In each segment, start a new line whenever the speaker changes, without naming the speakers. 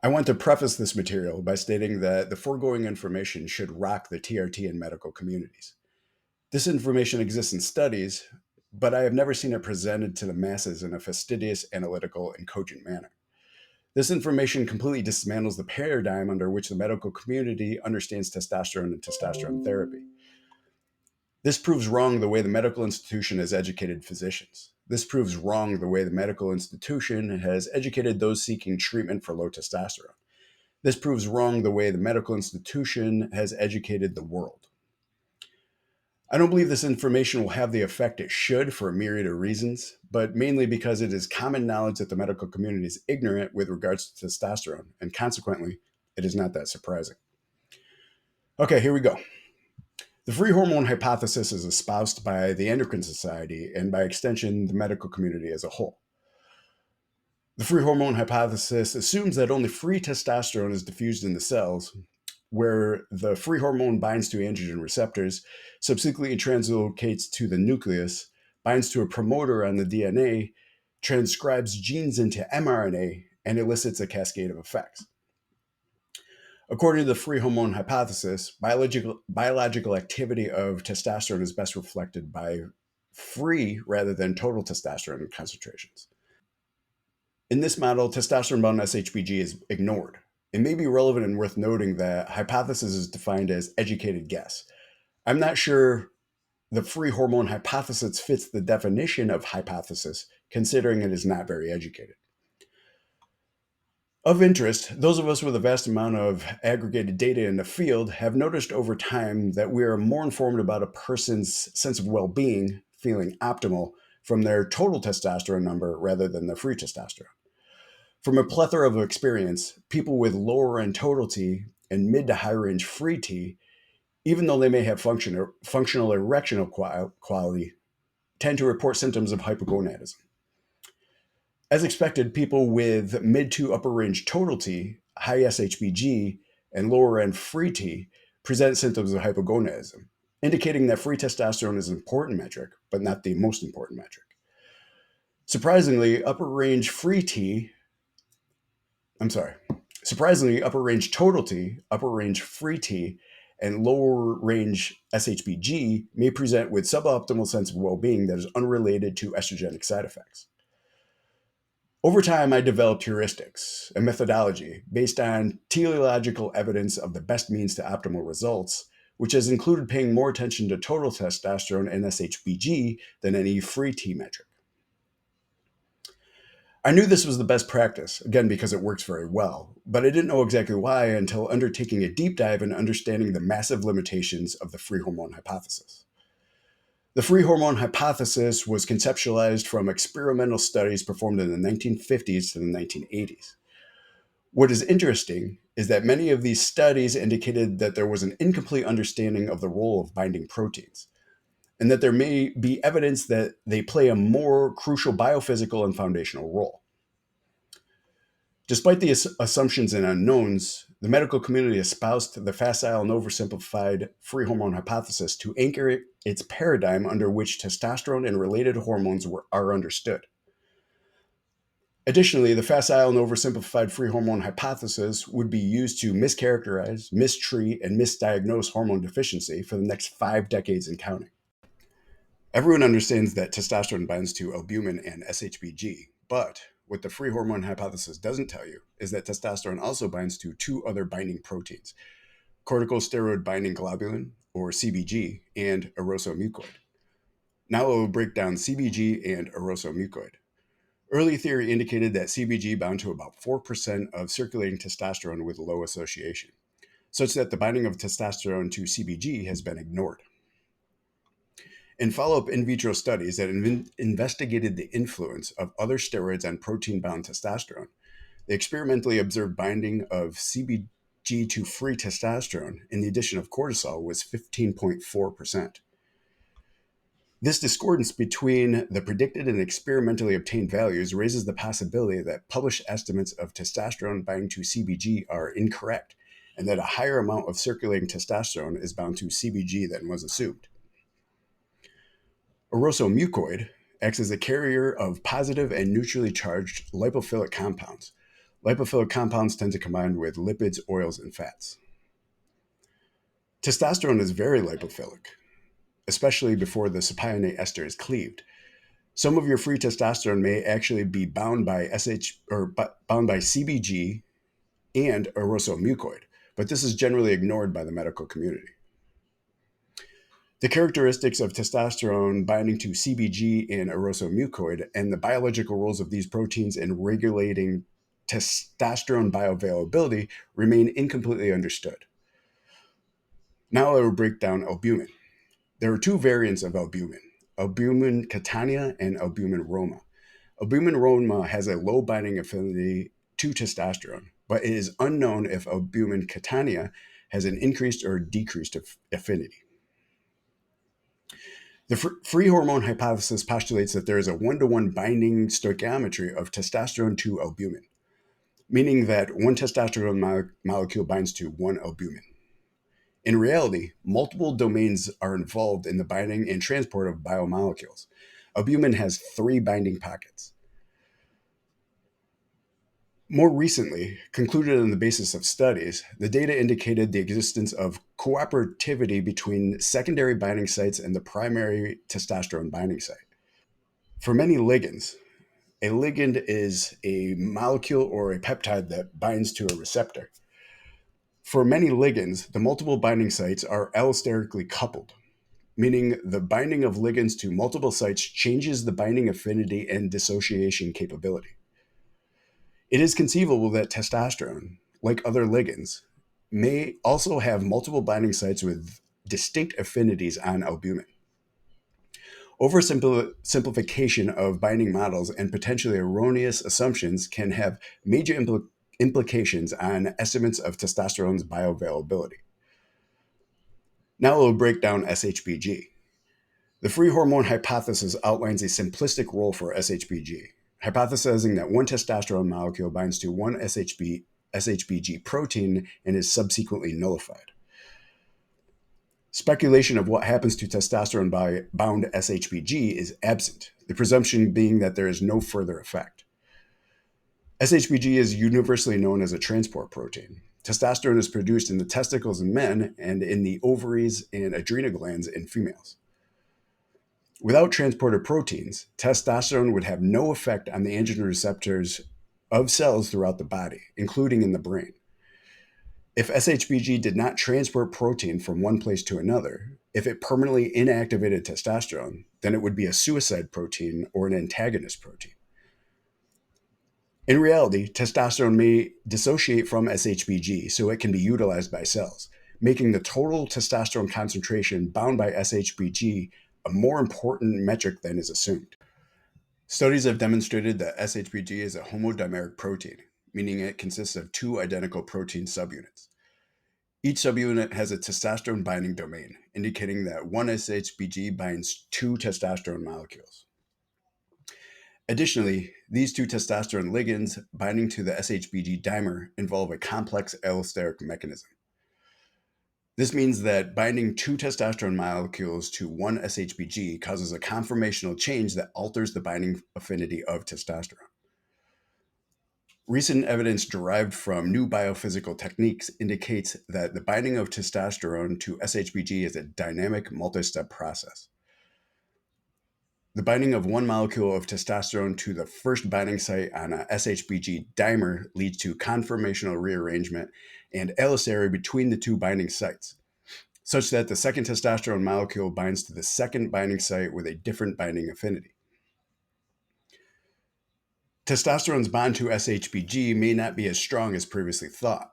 I want to preface this material by stating that the foregoing information should rock the TRT and medical communities. This information exists in studies, but I have never seen it presented to the masses in a fastidious, analytical, and cogent manner. This information completely dismantles the paradigm under which the medical community understands testosterone and testosterone therapy. This proves wrong the way the medical institution has educated physicians. This proves wrong the way the medical institution has educated those seeking treatment for low testosterone. This proves wrong the way the medical institution has educated the world. I don't believe this information will have the effect it should for a myriad of reasons, but mainly because it is common knowledge that the medical community is ignorant with regards to testosterone, and consequently, it is not that surprising. Okay, here we go. The free hormone hypothesis is espoused by the Endocrine Society and, by extension, the medical community as a whole. The free hormone hypothesis assumes that only free testosterone is diffused in the cells, where the free hormone binds to androgen receptors, subsequently translocates to the nucleus, binds to a promoter on the DNA, transcribes genes into mRNA, and elicits a cascade of effects. According to the free hormone hypothesis, biological activity of testosterone is best reflected by free rather than total testosterone concentrations. In this model, testosterone-bound SHBG is ignored. It may be relevant and worth noting that hypothesis is defined as educated guess. I'm not sure the free hormone hypothesis fits the definition of hypothesis, considering it is not very educated. Of interest, those of us with a vast amount of aggregated data in the field have noticed over time that we are more informed about a person's sense of well-being, feeling optimal, from their total testosterone number rather than their free testosterone. From a plethora of experience, people with lower end total T and mid to high range free T, even though they may have functional erectional quality, tend to report symptoms of hypogonadism. As expected, people with mid to upper range total T, high SHBG, and lower end free T present symptoms of hypogonadism, indicating that free testosterone is an important metric, but not the most important metric. Surprisingly, upper range total T, upper range free T, and lower range SHBG may present with suboptimal sense of well-being that is unrelated to estrogenic side effects. Over time, I developed heuristics, a methodology based on teleological evidence of the best means to optimal results, which has included paying more attention to total testosterone and SHBG than any free T metric. I knew this was the best practice, again, because it works very well, but I didn't know exactly why until undertaking a deep dive and understanding the massive limitations of the free hormone hypothesis. The free hormone hypothesis was conceptualized from experimental studies performed in the 1950s to the 1980s. What is interesting is that many of these studies indicated that there was an incomplete understanding of the role of binding proteins, and that there may be evidence that they play a more crucial biophysical and foundational role. Despite the assumptions and unknowns, the medical community espoused the facile and oversimplified free hormone hypothesis to anchor its paradigm under which testosterone and related hormones are understood. Additionally, the facile and oversimplified free hormone hypothesis would be used to mischaracterize, mistreat, and misdiagnose hormone deficiency for the next 5 decades and counting. Everyone understands that testosterone binds to albumin and SHBG, but what the free hormone hypothesis doesn't tell you is that testosterone also binds to 2 other binding proteins, corticosteroid binding globulin, or CBG, and erosomucoid. Now I will break down CBG and erosomucoid. Early theory indicated that CBG bound to about 4% of circulating testosterone with low association, such that the binding of testosterone to CBG has been ignored. In follow-up in vitro studies that investigated the influence of other steroids on protein-bound testosterone, they experimentally observed binding of CBG to free testosterone and the addition of cortisol was 15.4%. This discordance between the predicted and experimentally obtained values raises the possibility that published estimates of testosterone binding to CBG are incorrect, and that a higher amount of circulating testosterone is bound to CBG than was assumed. Erosomucoid acts as a carrier of positive and neutrally charged lipophilic compounds. Lipophilic compounds tend to combine with lipids, oils, and fats. Testosterone is very lipophilic, especially before the saponate ester is cleaved. Some of your free testosterone may actually be bound by bound by CBG and mucoid, but this is generally ignored by the medical community. The characteristics of testosterone binding to CBG and mucoid and the biological roles of these proteins in regulating testosterone bioavailability remain incompletely understood. Now I will break down albumin. There are two variants of albumin, albumin catania and albumin roma. Albumin roma has a low binding affinity to testosterone, but it is unknown if albumin catania has an increased or decreased affinity. The free hormone hypothesis postulates that there is a one-to-one binding stoichiometry of testosterone to albumin, meaning that one testosterone molecule binds to one albumin. In reality, multiple domains are involved in the binding and transport of biomolecules. Albumin has 3 binding pockets. More recently, concluded on the basis of studies, the data indicated the existence of cooperativity between secondary binding sites and the primary testosterone binding site. For many ligands, a ligand is a molecule or a peptide that binds to a receptor. For many ligands, the multiple binding sites are allosterically coupled, meaning the binding of ligands to multiple sites changes the binding affinity and dissociation capability. It is conceivable that testosterone, like other ligands, may also have multiple binding sites with distinct affinities on albumin. Oversimplification of binding models and potentially erroneous assumptions can have major implications on estimates of testosterone's bioavailability. Now we'll break down SHBG. The free hormone hypothesis outlines a simplistic role for SHBG, hypothesizing that one testosterone molecule binds to one SHBG protein and is subsequently nullified. Speculation of what happens to testosterone bound SHBG is absent, the presumption being that there is no further effect. SHBG is universally known as a transport protein. Testosterone is produced in the testicles in men and in the ovaries and adrenal glands in females. Without transporter proteins, testosterone would have no effect on the androgen receptors of cells throughout the body, including in the brain. If SHBG did not transport protein from one place to another, if it permanently inactivated testosterone, then it would be a suicide protein or an antagonist protein. In reality, testosterone may dissociate from SHBG so it can be utilized by cells, making the total testosterone concentration bound by SHBG a more important metric than is assumed. Studies have demonstrated that SHBG is a homodimeric protein, meaning it consists of 2 identical protein subunits. Each subunit has a testosterone binding domain, indicating that one SHBG binds 2 testosterone molecules. Additionally, these 2 testosterone ligands binding to the SHBG dimer involve a complex allosteric mechanism. This means that binding 2 testosterone molecules to one SHBG causes a conformational change that alters the binding affinity of testosterone. Recent evidence derived from new biophysical techniques indicates that the binding of testosterone to SHBG is a dynamic multi-step process. The binding of one molecule of testosterone to the first binding site on a SHBG dimer leads to conformational rearrangement and allostery between the 2 binding sites, such that the second testosterone molecule binds to the second binding site with a different binding affinity. Testosterone's bond to SHBG may not be as strong as previously thought.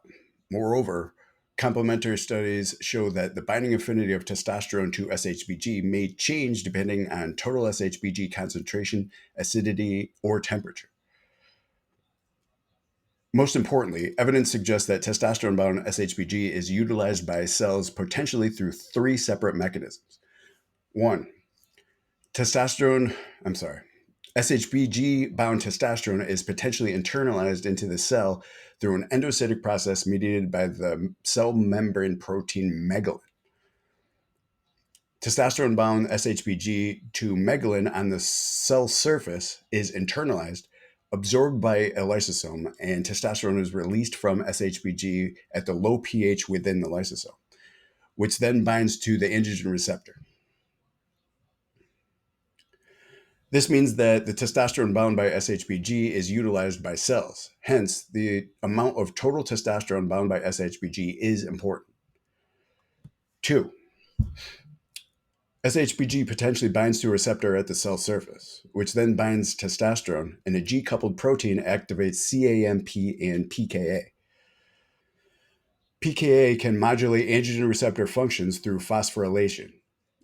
Moreover, complementary studies show that the binding affinity of testosterone to SHBG may change depending on total SHBG concentration, acidity, or temperature. Most importantly, evidence suggests that testosterone-bound SHBG is utilized by cells potentially through 3 separate mechanisms. 1. SHBG-bound testosterone is potentially internalized into the cell through an endocytic process mediated by the cell membrane protein megalin. Testosterone-bound SHBG to megalin on the cell surface is internalized, absorbed by a lysosome, and testosterone is released from SHBG at the low pH within the lysosome, which then binds to the androgen receptor. This means that the testosterone bound by SHBG is utilized by cells. Hence, the amount of total testosterone bound by SHBG is important. 2. SHBG potentially binds to a receptor at the cell surface, which then binds testosterone, and a G-coupled protein activates CAMP and PKA. PKA can modulate androgen receptor functions through phosphorylation,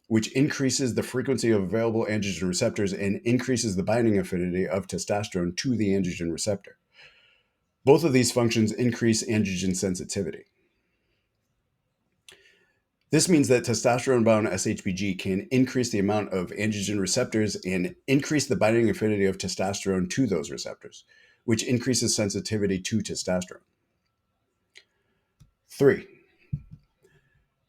which increases the frequency of available androgen receptors and increases the binding affinity of testosterone to the androgen receptor. Both of these functions increase androgen sensitivity. This means that testosterone-bound SHBG can increase the amount of androgen receptors and increase the binding affinity of testosterone to those receptors, which increases sensitivity to testosterone. 3.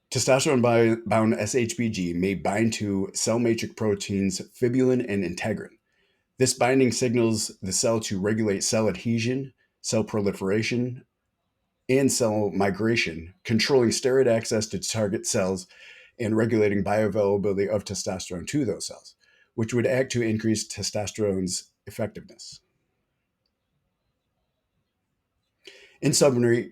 Testosterone-bound SHBG may bind to cell matrix proteins fibulin and integrin. This binding signals the cell to regulate cell adhesion, cell proliferation, and cell migration, controlling steroid access to target cells and regulating bioavailability of testosterone to those cells, which would act to increase testosterone's effectiveness. In summary,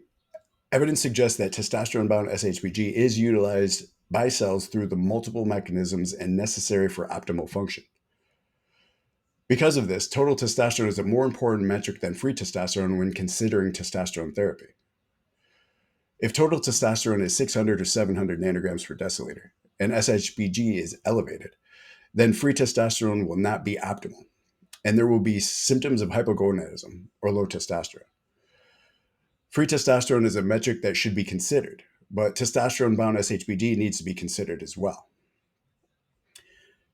evidence suggests that testosterone-bound SHBG is utilized by cells through the multiple mechanisms and necessary for optimal function. Because of this, total testosterone is a more important metric than free testosterone when considering testosterone therapy. If total testosterone is 600 or 700 nanograms per deciliter and SHBG is elevated, then free testosterone will not be optimal, and there will be symptoms of hypogonadism or low testosterone. Free testosterone is a metric that should be considered, but testosterone-bound SHBG needs to be considered as well.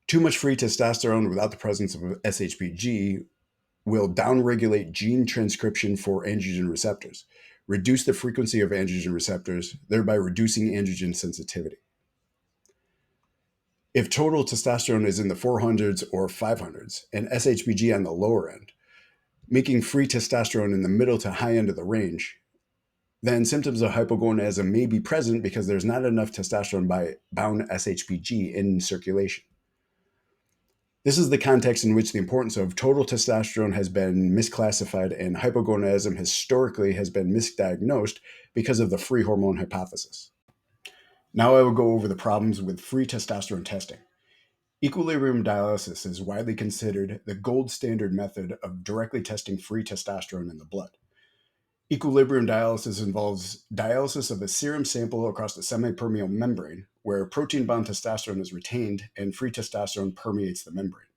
Too much free testosterone without the presence of SHBG will downregulate gene transcription for androgen receptors, reduce the frequency of androgen receptors, thereby reducing androgen sensitivity. If total testosterone is in the 400s or 500s and SHBG on the lower end, making free testosterone in the middle to high end of the range, then symptoms of hypogonadism may be present because there's not enough testosterone-bound SHBG in circulation. This is the context in which the importance of total testosterone has been misclassified and hypogonadism historically has been misdiagnosed because of the free hormone hypothesis. Now I will go over the problems with free testosterone testing. Equilibrium dialysis is widely considered the gold standard method of directly testing free testosterone in the blood. Equilibrium dialysis involves dialysis of a serum sample across the semipermeable membrane, where protein-bound testosterone is retained and free testosterone permeates the membrane.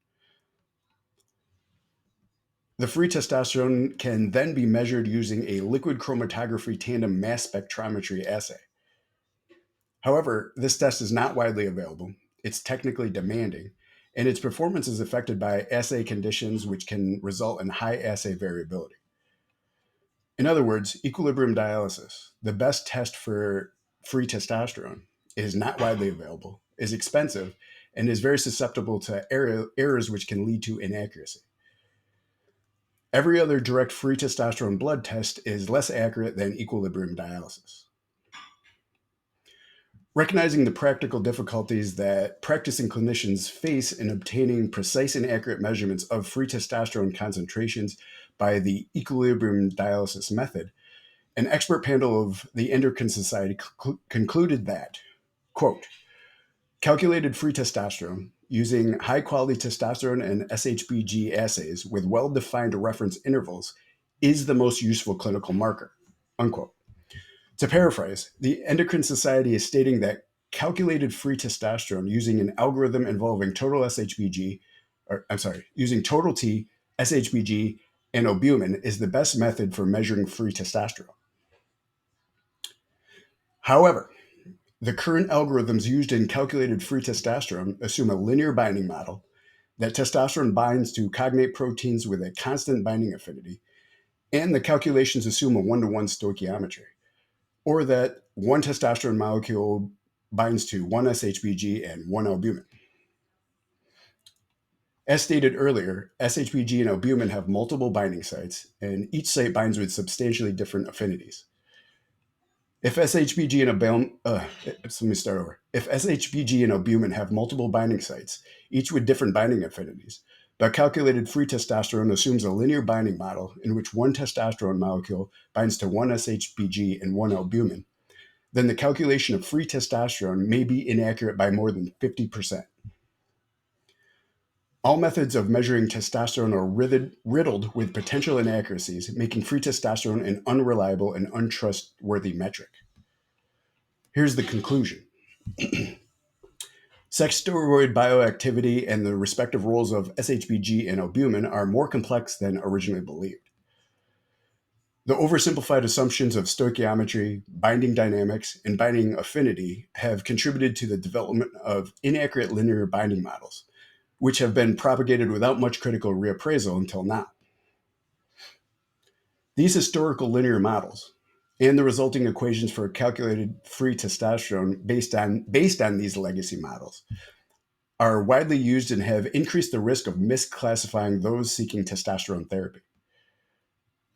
The free testosterone can then be measured using a liquid chromatography tandem mass spectrometry assay. However, this test is not widely available, it's technically demanding, and its performance is affected by assay conditions which can result in high assay variability. In other words, equilibrium dialysis, the best test for free testosterone, is not widely available, is expensive, and is very susceptible to errors which can lead to inaccuracy. Every other direct free testosterone blood test is less accurate than equilibrium dialysis. Recognizing the practical difficulties that practicing clinicians face in obtaining precise and accurate measurements of free testosterone concentrations by the equilibrium dialysis method, an expert panel of the Endocrine Society concluded that, quote, calculated free testosterone using high-quality testosterone and SHBG assays with well-defined reference intervals is the most useful clinical marker, unquote. To paraphrase, the Endocrine Society is stating that calculated free testosterone using an algorithm involving using total T, SHBG, and albumin is the best method for measuring free testosterone. However, the current algorithms used in calculated free testosterone assume a linear binding model, that testosterone binds to cognate proteins with a constant binding affinity, and the calculations assume a one-to-one stoichiometry, or that one testosterone molecule binds to one SHBG and one albumin. As stated earlier, SHBG and albumin have multiple binding sites, and each site binds with substantially different affinities. If SHBG and albumin, let me start over. If SHBG and albumin have multiple binding sites, each with different binding affinities, the calculated free testosterone assumes a linear binding model in which one testosterone molecule binds to one SHBG and one albumin, then the calculation of free testosterone may be inaccurate by more than 50%. All methods of measuring testosterone are riddled with potential inaccuracies, making free testosterone an unreliable and untrustworthy metric. Here's the conclusion. Sex steroid bioactivity and the respective roles of SHBG and albumin are more complex than originally believed. The oversimplified assumptions of stoichiometry, binding dynamics, and binding affinity have contributed to the development of inaccurate linear binding models, which have been propagated without much critical reappraisal until now. These historical linear models and the resulting equations for calculated free testosterone based on these legacy models are widely used and have increased the risk of misclassifying those seeking testosterone therapy.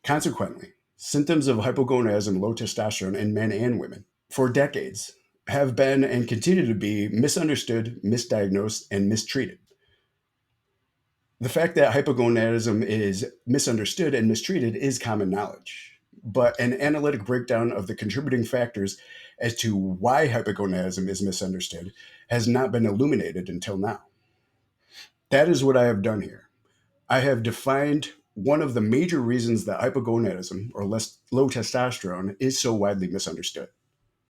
Consequently, symptoms of hypogonadism, low testosterone in men and women for decades have been and continue to be misunderstood, misdiagnosed, and mistreated. The fact that hypogonadism is misunderstood and mistreated is common knowledge, but an analytic breakdown of the contributing factors as to why hypogonadism is misunderstood has not been illuminated until now. That is what I have done here. I have defined one of the major reasons that hypogonadism, or low testosterone, is so widely misunderstood.